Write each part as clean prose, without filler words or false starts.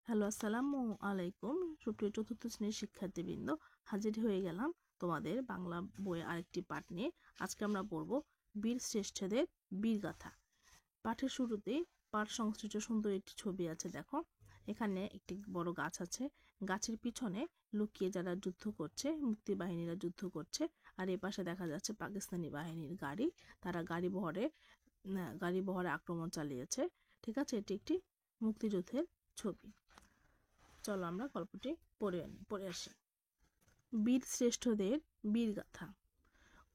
Hello, আসসালামু আলাইকুম। সুপ্রিয় চতুর্থ শ্রেণীর শিক্ষার্থীবৃন্দ, হাজির হয়ে গেলাম তোমাদের বাংলা বইয়ের আরেকটি পাঠ নিয়ে। আজকে আমরা পড়ব বীর শ্রেষ্ঠদের বীরগাথা। পাঠের শুরুতেই পাঠ সংশ্লিষ্ট সুন্দর একটি ছবি আছে। দেখো, এখানে একটি বড় গাছ আছে। গাছের পিছনে লুকিয়ে যারা যুদ্ধ করছে, মুক্তিবাহিনীরা যুদ্ধ করছে। আর এ পাশে দেখা যাচ্ছে পাকিস্তানি বাহিনীর গাড়ি। তারা গাড়ি বহরে আক্রমণ চালিয়েছে। ঠিক আছে, এটি একটি মুক্তিযুদ্ধের ছবি। চলো আমরা গল্পটি পড়ে আসি। বীর শ্রেষ্ঠদের বীরগাথা।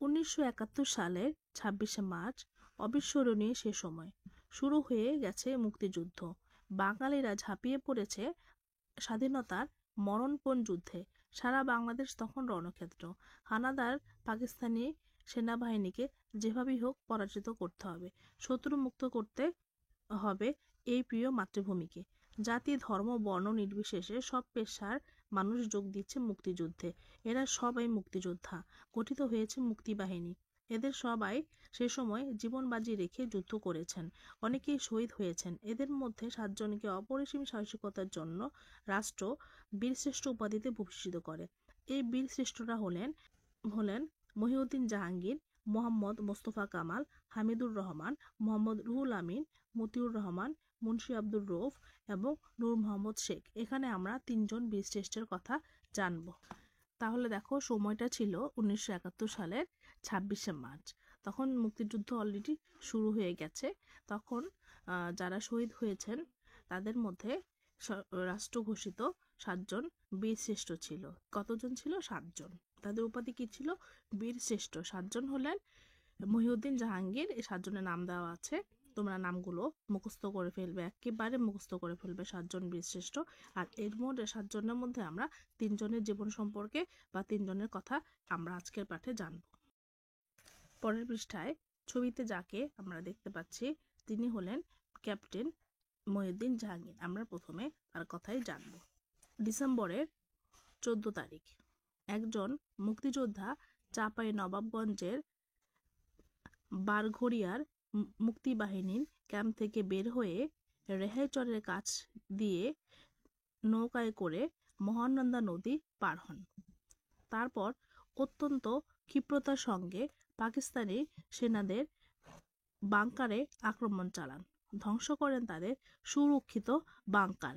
1971 সালের 26শে মার্চ অবিস্মরণীয় সে সময়। শুরু হয়ে গেছে মুক্তিযুদ্ধ। বাঙালিরা ঝাঁপিয়ে পড়েছে স্বাধীনতার মরণপণ যুদ্ধে। সারা বাংলাদেশ তখন রণক্ষেত্র। হানাদার পাকিস্তানি সেনাবাহিনীকে যেভাবেই হোক পরাজিত করতে হবে, শত্রু মুক্ত করতে হবে এই প্রিয় মাতৃভূমিকে। জাতি, ধর্ম, বর্ণ নির্বিশেষে সব পেশার মানুষ যোগ দিচ্ছে মুক্তিযুদ্ধে। এরা সবাই মুক্তিযোদ্ধা। গঠিত হয়েছে মুক্তিবাহিনী। এদের সবাই সে সময় জীবন বাজি রেখে যুদ্ধ করেছেন। অনেকেই শহীদ হয়েছেন। এদের মধ্যে 7 জনকে অপরিসীম সাহসিকতার জন্য রাষ্ট্র বীরশ্রেষ্ঠ উপাধিতে ভূষিত করে। এই বীরশ্রেষ্ঠরা হলেন মহিউদ্দিন জাহাঙ্গীর, মোহাম্মদ মোস্তফা কামাল, হামিদুর রহমান, মোহাম্মদ রুহুল আমিন, মতিউর রহমান, মুন্সি আব্দুর রউফ এবং নূর মোহাম্মদ শেখ। এখানে আমরা 3 জন বীরশ্রেষ্ঠের কথা জানব। তাহলে দেখো, সময়টা ছিল 1971 সালের 26শে মার্চ। তখন মুক্তিযুদ্ধ অলরেডি শুরু হয়ে গেছে। তখন যারা শহীদ হয়েছেন তাদের মধ্যে রাষ্ট্র ঘোষিত 7 জন বীরশ্রেষ্ঠ ছিল। কতজন ছিল? 7 জন। তাদের উপাধি কি ছিল? বীরশ্রেষ্ঠ। 7 জন হলেন মহিউদ্দিন জাহাঙ্গীর। এই 7 জনের নাম দেওয়া আছে, তোমরা নামগুলো মুখস্থ করে ফেলবে, একেবারে মুখস্থ করে ফেলবে। 7 জন বীরশ্রেষ্ঠ। আর এর মধ্যে 7 জনের মধ্যে আমরা 3 জনের জীবন সম্পর্কে বা 3 জনের কথা আমরা আজকের পাঠে জানব। পরের পৃষ্ঠায় ছবিতে যাকে আমরা দেখতে পাচ্ছি তিনি হলেন ক্যাপ্টেন মহিউদ্দিন জাহাঙ্গীর। আমরা প্রথমে তার কথাই জানব। ডিসেম্বরের 14 তারিখ একজন মুক্তিযোদ্ধা চাঁপাইনবাবগঞ্জের বারঘড়িয়ার মুক্তিবাহিনীর ক্যাম্প থেকে বের হয়ে রেহাইচরের কাছ দিয়ে নৌকায় করে মহানন্দা নদী পার হন। তারপর অত্যন্ত ক্ষিপ্রতার সঙ্গে পাকিস্তানি সেনাদের বাংকারে আক্রমণ চালান। ধ্বংস করেন তাদের সুরক্ষিত বাংকার।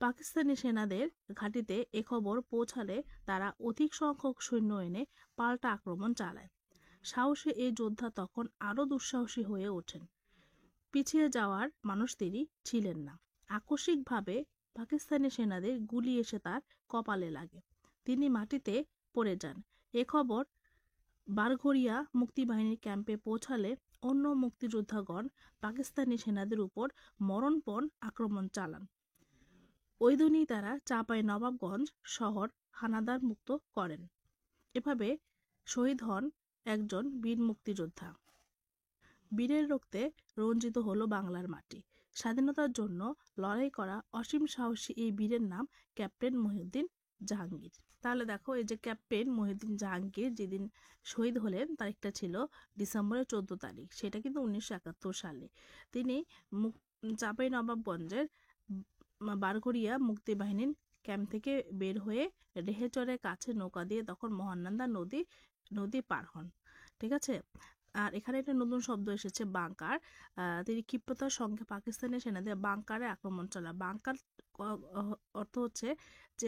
পাকিস্তানি সেনাদের ঘাঁটিতে এ খবর পৌঁছালে তারা অধিক সংখ্যক সৈন্য এনে পাল্টা আক্রমণ চালায়। সাহসী এই যোদ্ধা তখন আরও দুঃসাহসী হয়ে ওঠেন। পিছিয়ে যাওয়ার মানুষ তিনি ছিলেন না। আকস্মিকভাবে পাকিস্তানি সেনাদের গুলি এসে তার কপালে লাগে। তিনি মাটিতে পড়ে যান। এ খবর বারঘড়িয়া মুক্তিবাহিনীর ক্যাম্পে পৌঁছালে অন্য মুক্তিযোদ্ধাগণ পাকিস্তানি সেনাদের উপর মরণপণ আক্রমণ চালান। ওই দিনই তারা চাঁপাইনবাবগঞ্জ শহর হানাদার মুক্ত করেন। এভাবে শহীদ হন একজন বীর মুক্তিযোদ্ধা। বীরের রক্তে রঞ্জিত হলো বাংলার মাটি। স্বাধীনতার জন্য লড়াই করা অসীম সাহসী এই বীরের নাম ক্যাপ্টেন মহিউদ্দিন জাহাঙ্গীর। তাহলে দেখো, এই যে ক্যাপ্টেন মহিউদ্দিন জাহাঙ্গীর যেদিন শহীদ হলেন তারিখটা ছিল ডিসেম্বরের 14 তারিখ। সেটা কিন্তু 1971 সালে। তিনি চাঁপাইনবাবগঞ্জের বারঘড়িয়া মুক্তিবাহিনীর ক্যাম্প থেকে বের হয়ে রেহেচরের কাছে নৌকা দিয়ে তখন মহানন্দা নদী পার হন। ঠিক আছে। আর এখানে একটা নতুন শব্দ এসেছে, বাংকার। তিনি ক্ষিপ্রতার সঙ্গে পাকিস্তানি সেনাদের বাংকারে আক্রমণ চালান। বাংকার অর্থ হচ্ছে যে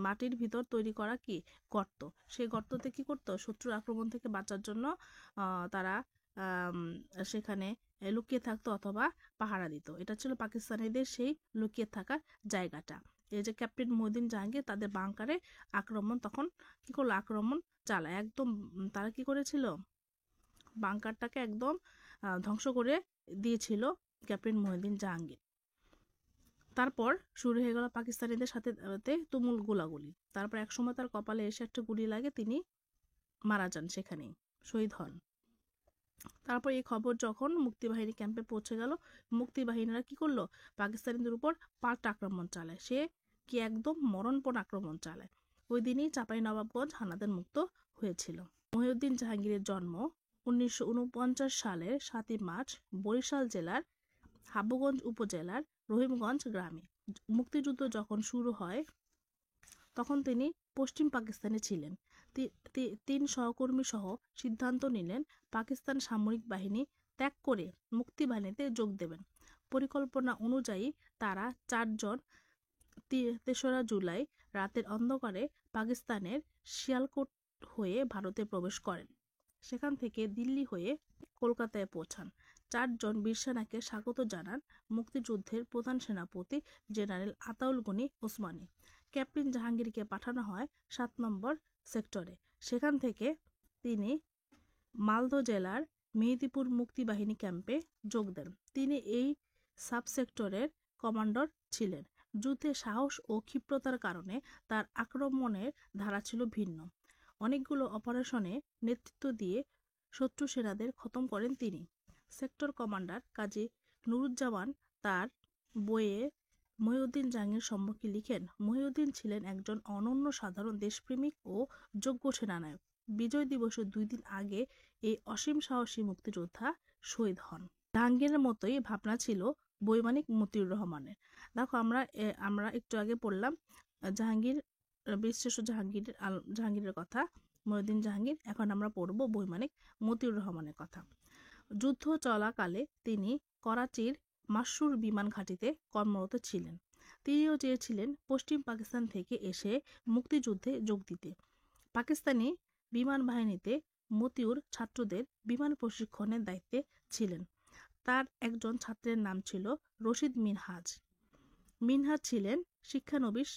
মাটির ভিতর তৈরি করা কি গর্ত। সেই গর্ততে কি করতো? শত্রুর আক্রমণ থেকে বাঁচার জন্য তারা সেখানে লুকিয়ে থাকতো অথবা পাহারা দিত। এটা ছিল পাকিস্তানিদের সেই লুকিয়ে থাকার জায়গাটা। এই যে ক্যাপ্টেন মহিউদ্দিন জাহাঙ্গীর তাদের বাংকারে তখন কি করলো? আক্রমণ চালায়। একদম তারা কি করেছিল? বাংকারটাকে একদম ধ্বংস করে দিয়েছিল ক্যাপ্টেন মহিউদ্দিন জাহাঙ্গীর। তারপর শুরু হয়ে গেল পাকিস্তানিদের সাথে তুমুল গোলাগুলি। তারপর একসময় তার কপালে এসে একটা গুলি লাগে, তিনি মারা যান, সেখানেই শহীদ হন। তারপর এই খবর যখন মুক্তিবাহিনী ক্যাম্পে পৌঁছে গেল, মুক্তিবাহিনীরা কি করলো? পাকিস্তানিদের উপর পাল্টা আক্রমণ চালায়। সে কি একদম মরণপণ আক্রমণ চালায়। ওই দিনই চাঁপাইনবাবগঞ্জ হানাদার মুক্ত হয়েছিল। মহিউদ্দিন জাহাঙ্গীরের জন্ম 1949 সালের 7 মার্চ বরিশাল জেলার হাবুগঞ্জ উপজেলার রহিমগঞ্জ গ্রামে। মুক্তিযুদ্ধ যখন শুরু হয় তখন তিনি পশ্চিম পাকিস্তানে ছিলেন। তিন সহকর্মী সহ সিদ্ধান্ত নিলেন পাকিস্তান সামরিক বাহিনী ত্যাগ করে মুক্তিবাহিনীতে যোগ দেবেন। পরিকল্পনা অনুযায়ী তারা 4 জন 3রা জুলাই রাতের অন্ধকারে পাকিস্তানের শিয়ালকোট হয়ে ভারতে প্রবেশ করেন। সেখান থেকে দিল্লি হয়ে কলকাতায় পৌঁছান। 4 জন বীর সেনাকে স্বাগত জানান মুক্তিযুদ্ধের প্রধান সেনাপতি জেনারেল আতাউল গনি ওসমানী। ক্যাপ্টেন জাহাঙ্গীরকে পাঠানো হয় 7 নম্বর সেক্টরে। সেখান থেকে তিনি মালদহ জেলার মেহেদিপুর মুক্তিবাহিনী ক্যাম্পে যোগ দেন। তিনি এই সাব সেক্টরের কমান্ডার ছিলেন। যুদ্ধে সাহস ও ক্ষিপ্রতার কারণে তার আক্রমণের ধারা ছিল ভিন্ন। অনেকগুলো অপারেশনে নেতৃত্ব দিয়ে শত্রু সেনাদের খতম করেন তিনি। সেক্টর কমান্ডার কাজী নুরুজ্জামান তার বইয়ে মহিউদ্দিন জাহাঙ্গীর সম্পর্কে লিখেন, মহিউদ্দিন ছিলেন একজন অনন্য সাধারণ দেশপ্রেমিক ও যোগ্য সেনানায়ক। বিজয় দিবসের 2 দিন আগে এই অসীম সাহসী মুক্তিযোদ্ধা শহীদ হন। জাহাঙ্গীরের মতোই ভাবনা ছিল বৈমানিক মতিউর রহমানের। দেখো আমরা একটু আগে পড়লাম জাহাঙ্গীর বীরশ্রেষ্ঠ জাহাঙ্গীরের কথা, মহিউদ্দিন জাহাঙ্গীর। এখন আমরা পড়ব বৈমানিক মতিউর রহমানের কথা। যুদ্ধ চলাকালে তিনি করাচির মাসুর বিমান ঘাঁটিতে কর্মরত ছিলেন। তিনিও চেয়েছিলেন পশ্চিম পাকিস্তান থেকে এসে মুক্তিযুদ্ধে যোগ দিতে। পাকিস্তানি বিমান বাহিনীতে মতিউর ছাত্রদের বিমান প্রশিক্ষণের দায়িত্বে ছিলেন। তার একজন ছাত্রের নাম ছিল রশিদ মিনহাজ। মিনহাজ ছিলেন শিক্ষানবিশ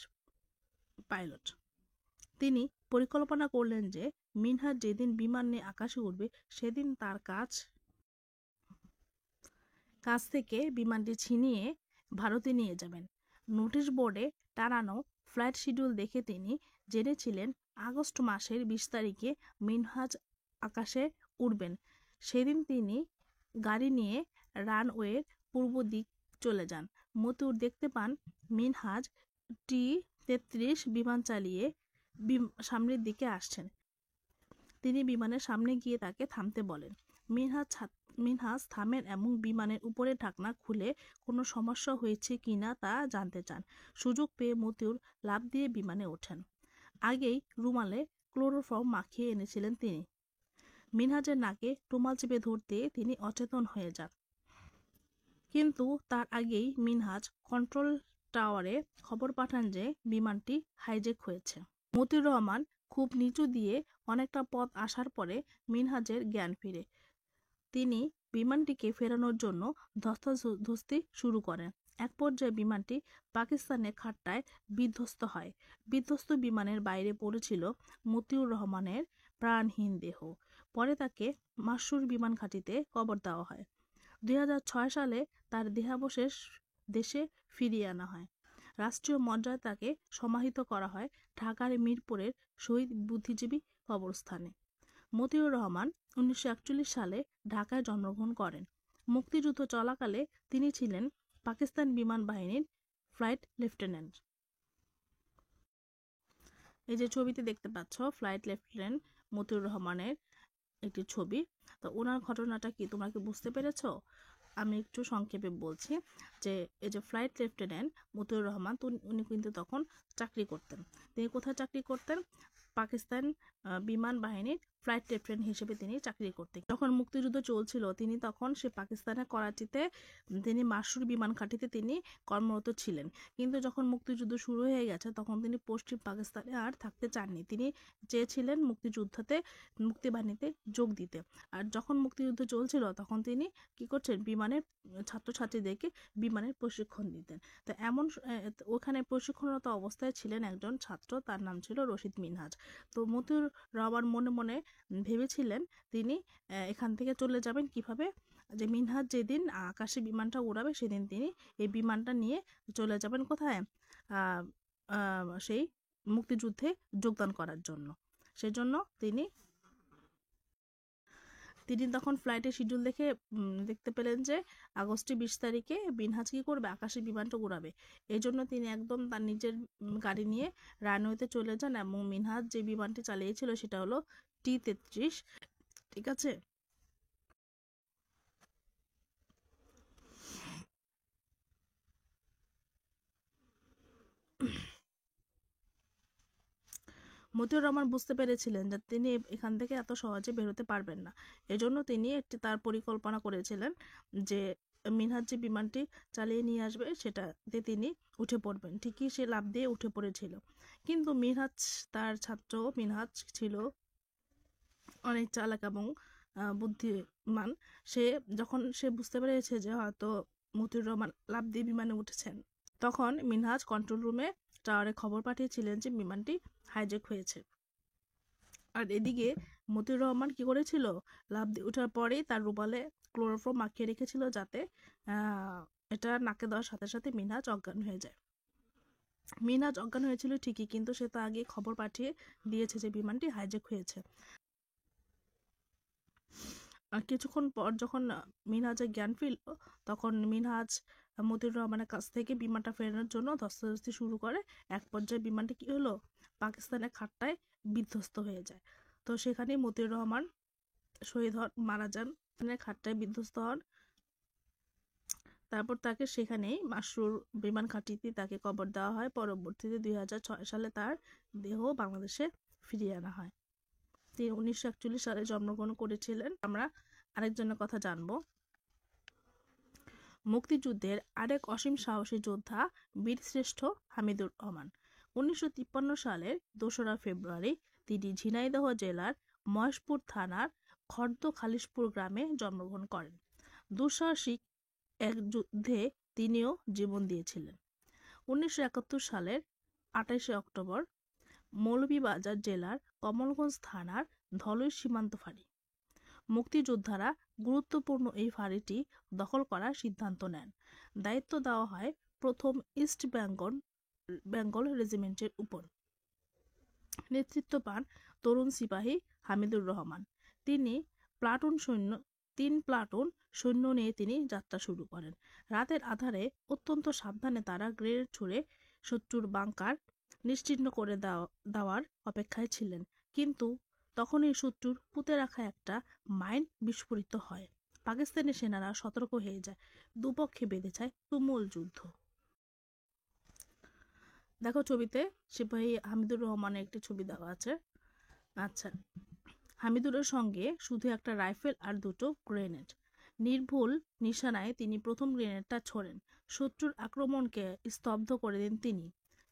পাইলট। তিনি পরিকল্পনা করলেন যে মিনহাজ যেদিন বিমান নিয়ে আকাশে উঠবে সেদিন তার কাছ থেকে বিমানটি ছিনিয়ে ভারতে নিয়ে যাবেন। নোটিশ বোর্ডে টানানো ফ্লাইট শিডিউল দেখে তিনি জেনেছিলেন আগস্ট মাসের 20 তারিখে মিনহাজ আকাশে উড়বেন। সেদিন তিনি গাড়ি নিয়ে রানওয়ের পূর্ব দিক চলে যান। মতিউর দেখতে পান মিনহাজ T-33 বিমান চালিয়ে সামনের দিকে আসছেন। তিনি বিমানের সামনে গিয়ে তাকে থামতে বলেন। মিনহাজ থামেন এবং বিমানের উপরে ঢাকনা খুলে কোনো সমস্যা হয়েছে কিনা তা জানতে চান। সুযোগ পেয়ে মতিউর লাফ দিয়ে বিমানে ওঠেন। আগেই রুমালে ক্লোরোফর্ম মাখিয়ে এনেছিলেন তিনি। মিনহাজের নাকে রুমাল চেপে ধরতে তিনি অচেতন হয়ে যান। কিন্তু তার আগেই মিনহাজ কন্ট্রোল টাওয়ারে খবর পাঠান যে বিমানটি হাইজ্যাক হয়েছে। মতিউর রহমান খুব নিচু দিয়ে অনেকটা পথ আসার পরে মিনহাজের জ্ঞান ফিরে। তিনি বিমানটিকে ফেরানোর জন্য ধস্তাধস্তি শুরু করেন। এক পর্যায়ে বিমানটি পাকিস্তানের খাট্টায় বিধ্বস্ত হয়। বিধ্বস্ত বিমানের বাইরে পড়েছিল মতিউর রহমানের প্রাণহীন দেহ। পরে তাকে মাসুর বিমান ঘাঁটিতে কবর দেওয়া হয়। 2006 সালে তার দেহাবশেষ দেশে ফিরিয়ে আনা হয়। রাষ্ট্রীয় মর্যাদায় তাকে সমাহিত করা হয় ঢাকার মিরপুরের শহীদ বুদ্ধিজীবী কবরস্থানে। মতিউর রহমান 1941 সালে ঢাকায় জন্মগ্রহণ করেন। মুক্তিযুদ্ধ চলাকালে তিনি ছিলেন পাকিস্তান বিমান বাহিনীর ফ্লাইট লেফটেন্যান্ট। এই যে ছবিতে দেখতে পাচ্ছ ফ্লাইট লেফটেন্যান্ট মতিউর রহমানের একটি ছবি। তো ওনার ঘটনাটা কি তোমরা কি বুঝতে পেরেছো? আমি একটু সংক্ষেপে বলছি যে এই যে ফ্লাইট লেফটেন্যান্ট মতিউর রহমান উনি কিন্তু তখন চাকরি করতেন। তিনি কোথায় চাকরি করতেন? পাকিস্তান বিমান বাহিনীর ফ্লাইট লেফটেন্যান্ট হিসেবে তিনি চাকরি করতেন। যখন মুক্তিযুদ্ধ চলছিল তিনি তখন সে পাকিস্তানের করাচিতে তিনি মাসুর বিমান ঘাঁটিতে তিনি কর্মরত ছিলেন। কিন্তু যখন মুক্তিযুদ্ধ শুরু হয়ে গেছে তখন তিনি পশ্চিম পাকিস্তানে আর থাকতে চাননি। তিনি চেয়েছিলেন মুক্তিবাহিনীতে যোগ দিতে। আর যখন মুক্তিযুদ্ধ চলছিল তখন তিনি কি করছেন? বিমানের ছাত্রছাত্রীদেরকে বিমানের প্রশিক্ষণ দিতেন। তো ওখানে প্রশিক্ষণরত অবস্থায় ছিলেন একজন ছাত্র, তার নাম ছিল রশিদ মিনহাজ। তো মতিউর রহমান মনে মনে ভেবেছিলেন তিনি এখান থেকে চলে যাবেন কিভাবে? যে মিনহাজ যেদিন আকাশে বিমানটা উড়াবে সেদিন তিনি এই বিমানটা নিয়ে চলে যাবেন কোথায়? সেই মুক্তিযুদ্ধে যোগদান করার জন্য। সেজন্য তিনি তখন ফ্লাইটের শিডিউল দেখতে পেলেন যে আগস্টের 20 তারিখে মিনহাজ কি করবে? আকাশে বিমানটা উড়াবে। এই জন্য তিনি একদম তার নিজের গাড়ি নিয়ে রানওয়েতে চলে যান এবং মিনহাজ যে বিমানটি চালিয়েছিল সেটা হলো T-33। ঠিক আছে। মতিউর রহমান বুঝতে পেরেছিলেন যে তিনি এখান থেকে এত সহজে বেরোতে পারবেন না। এজন্য তিনি তার পরিকল্পনা করেছিলেন যে মিনহাজ যে বিমানটি চালিয়ে নিয়ে আসবে সেটাতে তিনি উঠে পড়বেন। ঠিকই সে লাফ দিয়ে উঠে পড়েছিল, কিন্তু মিনহাজ, তার ছাত্র মিনহাজ ছিল অনেক চালাক এবং বুদ্ধিমান। যখন সে বুঝতে পেরেছে যে হয়তো মতিউর রহমান লাফ দিয়ে বিমানে উঠেছেন, তখন মিনহাজ কন্ট্রোল রুমে টাওয়ারে খবর পাঠিয়েছিলেন যে বিমানটি হাইজ্যাক হয়েছে। আর এদিকে মতিউর রহমান কি করেছিল, লাফ দিয়ে ওঠার পরেই তার রুমালে ক্লোরোফর্ম মাখিয়ে রেখেছিল, যাতে এটা নাকে দেওয়ার সাথে সাথে মিনহাজ অজ্ঞান হয়ে যায়। মিনহাজ অজ্ঞান হয়েছিল ঠিকই, কিন্তু সে তো আগে খবর পাঠিয়ে দিয়েছে যে বিমানটি হাইজ্যাক হয়েছে। আর কিছুক্ষণ পর যখন মিনহাজের জ্ঞান ফিরল, তখন মিনহাজ মতিউর রহমানের কাছ থেকে বিমানটা ফেরানোর জন্য ধস্তাধস্তি শুরু করে। এক পর্যায়ে বিমানটি কি হলো, পাকিস্তানের খাট্টায় বিধ্বস্ত হয়ে যায়। তো সেখানেই মতিউর রহমান শহীদ হন, মারা যান, খাট্টায় বিধ্বস্ত হন। তারপর তাকে সেখানেই মাসরুর বিমান ঘাঁটিতে তাকে কবর দেওয়া হয়। পরবর্তীতে 2006 সালে তার দেহ বাংলাদেশে ফিরিয়ে আনা হয়। তিনি 1941 সালে জন্মগ্রহণ করেছিলেন। আমরা আরেকজনের কথা জানবো। মুক্তিযুদ্ধের আরেক অসীম সাহসী যোদ্ধা বীরশ্রেষ্ঠ হামিদুর রহমান। 1953 সালের 2রা ফেব্রুয়ারি তিনি ঝিনাইদহ জেলার মহেশপুর থানার খর্দ খালিশপুর গ্রামে জন্মগ্রহণ করেন। দুঃসাহসিক এক যুদ্ধে তিনিও জীবন দিয়েছিলেন। 1971 সালের 28 অক্টোবর মৌলভীবাজার জেলার কমলগঞ্জ থানার ধলই সীমান্ত ফাঁড়ি। মুক্তিযোদ্ধারা গুরুত্বপূর্ণ এই ফাঁড়িটি দখল করার সিদ্ধান্ত নেন। দায়িত্ব দেওয়া হয় প্রথম ইস্ট বেঙ্গল রেজিমেন্টের উপর। নেতৃত্ব পান তরুণ সিপাহী হামিদুর রহমান। তিনি তিন প্লাটুন সৈন্য নিয়ে তিনি যাত্রা শুরু করেন। রাতের আধারে অত্যন্ত সাবধানে তারা গ্রেনেড ছুড়ে শত্রুর বাংকার নিশ্চিহ্ন করে দেওয়ার অপেক্ষায় ছিলেন, কিন্তু তখনই শত্রুর পুঁতে রাখা একটা মাইন বিস্ফোরিত হয়। পাকিস্তানি সেনারা সতর্ক হয়ে যায়। দুপক্ষে বেঁধে যায় তুমুল যুদ্ধ। দেখো ছবিতে সিপাহী হামিদুর রহমানের একটি ছবি দেওয়া আছে। আচ্ছা, হামিদুরের সঙ্গে শুধু একটা রাইফেল আর দুটো গ্রেনেড। নির্ভুল নিশানায় তিনি প্রথম গ্রেনেডটা ছোড়েন। শত্রুর আক্রমণকে স্তব্ধ করে দেন তিনি।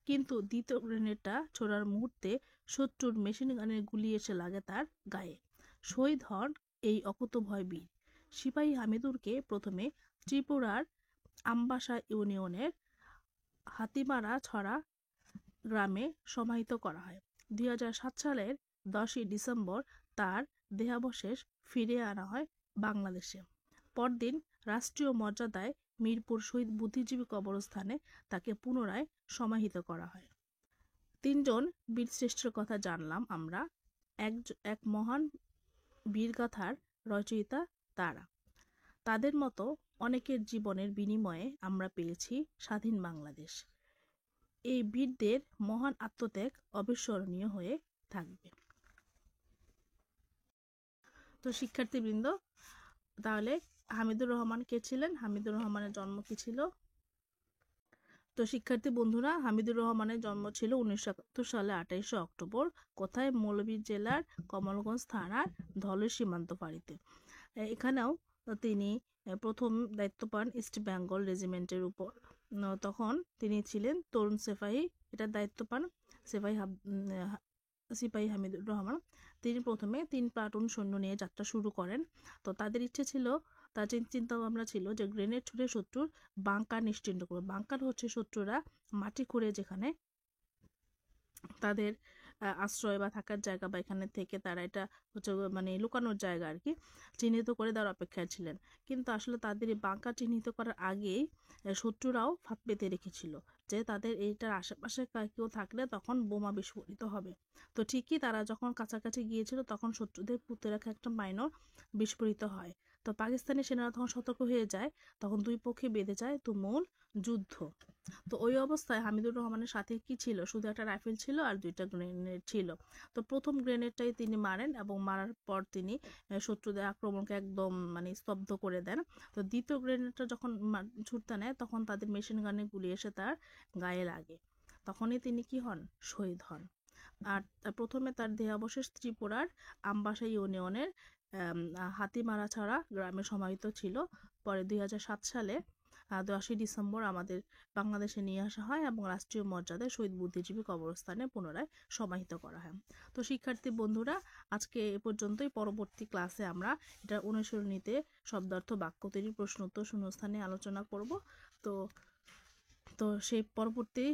কিন্তু দ্বিতীয় গ্রেনেডটা ছোড়ার মুহূর্তে শত্রুর মেশিন গানের গুলি এসে লাগে তার গায়ে। শহীদ হন এই অকুতোভয় বীর। সিপাহী হামিদুরকে প্রথমে ত্রিপুরার আমবাসা ইউনিয়নের হাতিমারা ছড়া গ্রামে সমাহিত করা হয়। 2007 সালের 10ই ডিসেম্বর তার দেহাবশেষ ফিরিয়ে আনা হয় বাংলাদেশে। পরদিন রাষ্ট্রীয় মর্যাদায় মিরপুর শহীদ বুদ্ধিজীবী কবরস্থানে তাকে পুনরায় সমাহিত করা হয়। তিনজন বীরশ্রেষ্ঠের কথা জানলাম আমরা। এক মহান বীরগাথার রচয়িতা তারা। তাদের মতো অনেকের জীবনের বিনিময়ে আমরা পেয়েছি স্বাধীন বাংলাদেশ। এই বীরদের মহান আত্মত্যাগ অবিস্মরণীয় হয়ে থাকবে। তো শিক্ষার্থীবৃন্দ, তাহলে হামিদুর রহমান কে ছিলেন, হামিদুর রহমানের জন্ম কি ছিল? তো শিক্ষার্থী বন্ধুরা, হামিদুর রহমানের জন্ম ছিল 1971 সালে 28 অক্টোবর। কোথায়? মৌলভীবাজার জেলার কমলগঞ্জ থানার ধলই সীমান্ত ফাঁড়িতে। এখানেও তিনি প্রথম দায়িত্ব পান ইস্ট বেঙ্গল রেজিমেন্টের উপর। তখন তিনি ছিলেন তরুণ সিপাহী। এটার দায়িত্ব পান সিপাহী হামিদুর রহমান। তিনি প্রথমে 3 প্লাটুন সৈন্য নিয়ে যাত্রা শুরু করেন। তো তাদের ইচ্ছে ছিল, তাদের চিন্তা ভাবনা ছিল যে গ্রেনেড ছুড়ে শত্রুর বাংকার নিশ্চিহ্ন করবে। বাংকার হচ্ছে শত্রুরা মাটি খুঁড়ে যেখানে তাদের আশ্রয় বা থাকার জায়গা, বা এখানে থেকে তারা এটা হচ্ছে মানে লুকানোর জায়গা আর কি, চিহ্নিত করে দেওয়ার অপেক্ষায় ছিলেন। কিন্তু আসলে তাদের এই বাংকার চিহ্নিত করার আগেই শত্রুরাও ফাঁদ পেতে রেখেছিল যে তাদের এইটার আশেপাশে কেউ থাকলে তখন বোমা বিস্ফোরিত হবে। তো ঠিকই তারা যখন কাছাকাছি গিয়েছিল তখন শত্রুদের পুঁতে রাখা একটা মাইনও বিস্ফোরিত হয়। তো পাকিস্তানি সেনারা তখন সতর্ক হয়ে যায়। তখন দুই পক্ষে বেঁধে যায় তুমুল যুদ্ধ। তো ওই অবস্থায় হামিদুর রহমানের সাথে কি ছিল? শুধু একটা রাইফেল ছিল আর 2টা গ্রেনেড ছিল। তো প্রথম গ্রেনেডটাই তিনি মারেন এবং মারার পর তিনি শত্রুদের আক্রমণকে একদম মানে স্তব্ধ করে দেন। তো দ্বিতীয় গ্রেনেডটা যখন ছুটতে নেয় তখন তাদের মেশিন গানে গুলি এসে তার গায়ে লাগে। তখনই তিনি কি হন? শহীদ হন। আর প্রথমে তার দেহাবশেষ ত্রিপুরার আমবাসা ইউনিয়নের হাতিমারাছড়া গ্রামে সমাহিত ছিল। পরে 2007 সালে 10ই ডিসেম্বর আমাদের বাংলাদেশে নিয়ে আসা হয় এবং রাষ্ট্রীয় মর্যাদায় শহীদ বুদ্ধিজীবী কবরস্থানে পুনরায় সমাহিত করা হয়। তো শিক্ষার্থী বন্ধুরা, আজকে এ পর্যন্তই। পরবর্তী ক্লাসে আমরা এটা অনুসরণীতে শব্দার্থ, বাক্য তৈরি, প্রশ্ন উত্তর, শূন্যস্থানে আলোচনা করব। তো তো সেই পরবর্তী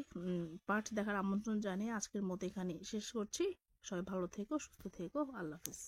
পার্ট দেখার আমন্ত্রণ জানিয়ে আজকের মতো এখানে শেষ করছি। সবাই ভালো থেকো, সুস্থ থেকো। আল্লাহ হাফেজ।